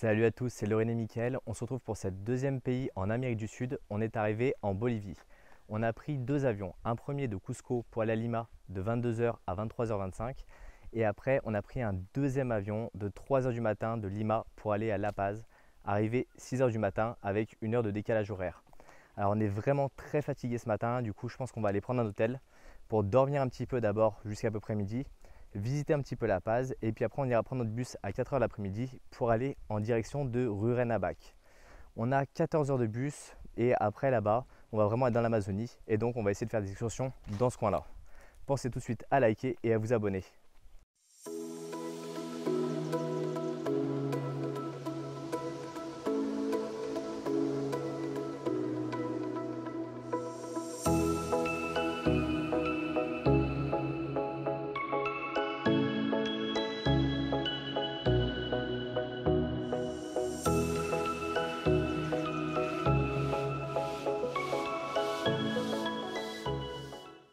Salut à tous, c'est Lorraine et Mickaël. On se retrouve pour cette deuxième pays en Amérique du Sud. On est arrivé en Bolivie. On a pris deux avions. Un premier de Cusco pour aller à Lima de 22h à 23h25. Et après, on a pris un deuxième avion de 3h du matin de Lima pour aller à La Paz. Arrivé 6h du matin avec une heure de décalage horaire. Alors on est vraiment très fatigué ce matin. Du coup, je pense qu'on va aller prendre un hôtel pour dormir un petit peu d'abord jusqu'à peu près midi, visiter un petit peu La Paz et puis après on ira prendre notre bus à 4h l'après-midi pour aller en direction de Rurrenabaque. On a 14 heures de bus et après là-bas on va vraiment être dans l'Amazonie et donc on va essayer de faire des excursions dans ce coin-là. Pensez tout de suite à liker et à vous abonner.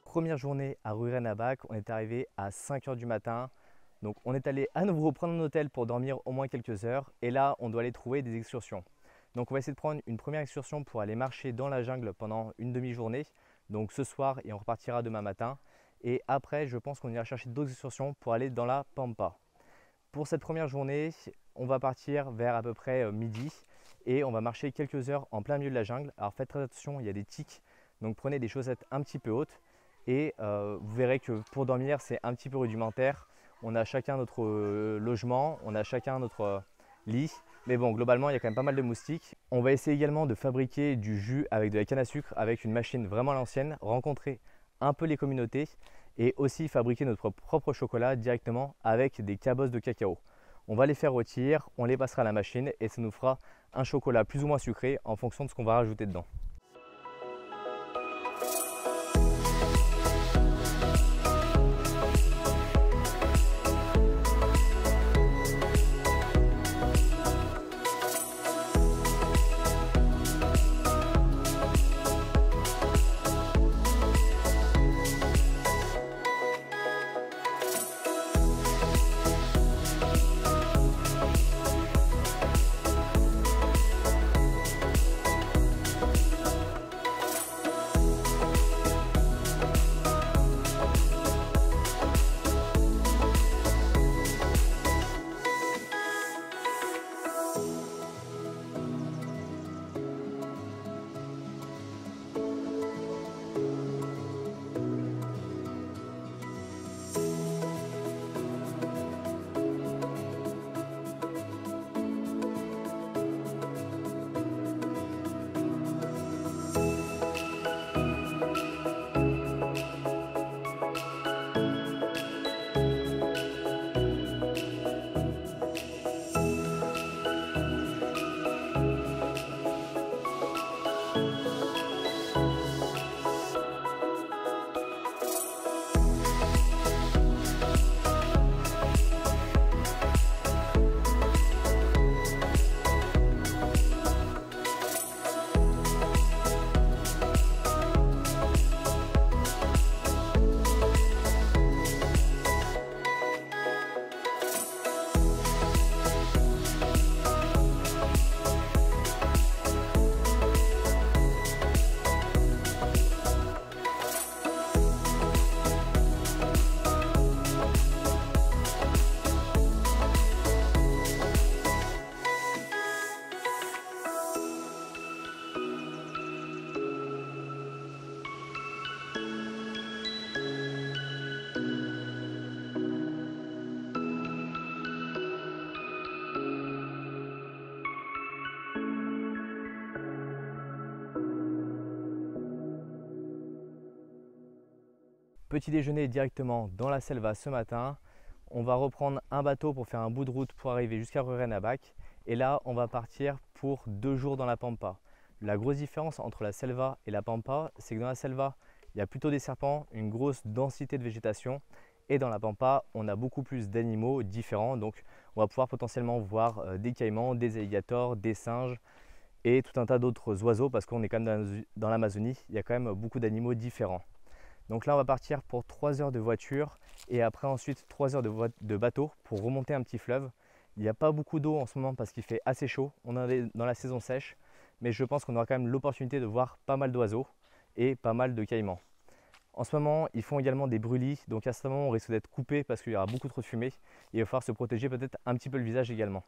Première journée à Rurrenabaque, on est arrivé à 5h du matin. Donc on est allé à nouveau prendre un hôtel pour dormir au moins quelques heures. Et là, on doit aller trouver des excursions. Donc on va essayer de prendre une première excursion pour aller marcher dans la jungle pendant une demi-journée. Donc ce soir et on repartira demain matin. Et après, je pense qu'on ira chercher d'autres excursions pour aller dans la Pampa. Pour cette première journée, on va partir vers à peu près midi. Et on va marcher quelques heures en plein milieu de la jungle. Alors faites très attention, il y a des tiques. Donc prenez des chaussettes un petit peu hautes. Et vous verrez que pour dormir, c'est un petit peu rudimentaire. On a chacun notre logement, on a chacun notre lit. Mais bon, globalement, il y a quand même pas mal de moustiques. On va essayer également de fabriquer du jus avec de la canne à sucre, avec une machine vraiment à l'ancienne, rencontrer un peu les communautés et aussi fabriquer notre propre chocolat directement avec des cabosses de cacao. On va les faire rôtir, on les passera à la machine et ça nous fera un chocolat plus ou moins sucré en fonction de ce qu'on va rajouter dedans. Petit déjeuner directement dans la selva ce matin. On va reprendre un bateau pour faire un bout de route pour arriver jusqu'à Rurrenabaque. Et là, on va partir pour 2 jours dans la Pampa. La grosse différence entre la selva et la Pampa, c'est que dans la selva, il y a plutôt des serpents, une grosse densité de végétation. Et dans la Pampa, on a beaucoup plus d'animaux différents. Donc, on va pouvoir potentiellement voir des caïmans, des alligators, des singes et tout un tas d'autres oiseaux parce qu'on est quand même dans l'Amazonie. Il y a quand même beaucoup d'animaux différents. Donc là, on va partir pour 3 heures de voiture et après ensuite 3 heures de bateau pour remonter un petit fleuve Il n'y a pas beaucoup d'eau en ce moment parce qu'il fait assez chaud. On est dans la saison sèche, mais je pense qu'on aura quand même l'opportunité de voir pas mal d'oiseaux et pas mal de caïmans. En ce moment, ils font également des brûlis, donc à ce moment, on risque d'être coupé parce qu'il y aura beaucoup trop de fumée. Et il va falloir se protéger peut-être un petit peu le visage également.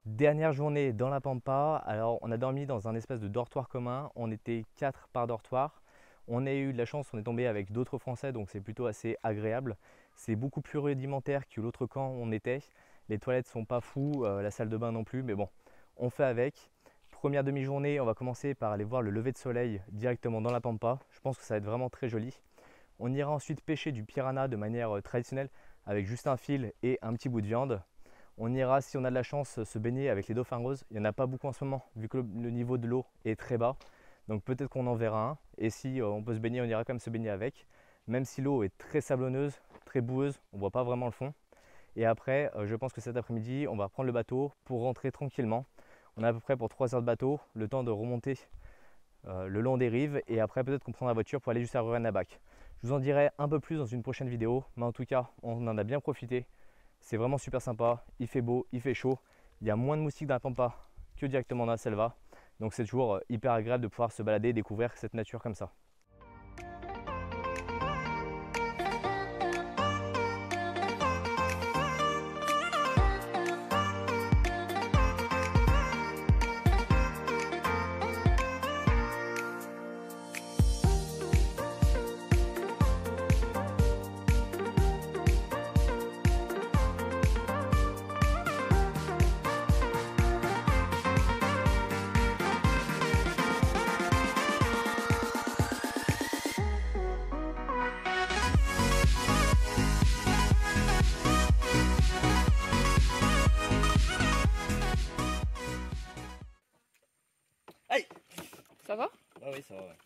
Dernière journée dans la Pampa. Alors on a dormi dans un espèce de dortoir commun. On était 4 par dortoir. On a eu de la chance, on est tombé avec d'autres Français, donc c'est plutôt assez agréable. C'est beaucoup plus rudimentaire que l'autre camp où on était. Les toilettes sont pas fous, la salle de bain non plus, mais bon, on fait avec. Première demi-journée, on va commencer par aller voir le lever de soleil directement dans la Pampa. Je pense que ça va être vraiment très joli. On ira ensuite pêcher du piranha de manière traditionnelle avec juste un fil et un petit bout de viande. On ira, si on a de la chance, se baigner avec les dauphins roses. Il n'y en a pas beaucoup en ce moment, vu que le niveau de l'eau est très bas. Donc peut-être qu'on en verra un. Et si on peut se baigner, on ira quand même se baigner avec. Même si l'eau est très sablonneuse, très boueuse, on ne voit pas vraiment le fond. Et après, je pense que cet après-midi, on va prendre le bateau pour rentrer tranquillement. On a à peu près pour 3 heures de bateau, le temps de remonter le long des rives. Et après, peut-être qu'on prendra la voiture pour aller jusqu'à Rurrenabaque. Je vous en dirai un peu plus dans une prochaine vidéo. Mais en tout cas, on en a bien profité. C'est vraiment super sympa, il fait beau, il fait chaud, il y a moins de moustiques dans la Pampa que directement dans la selva. Donc c'est toujours hyper agréable de pouvoir se balader et découvrir cette nature comme ça. Ça va? Ah oui, ça va, ouais.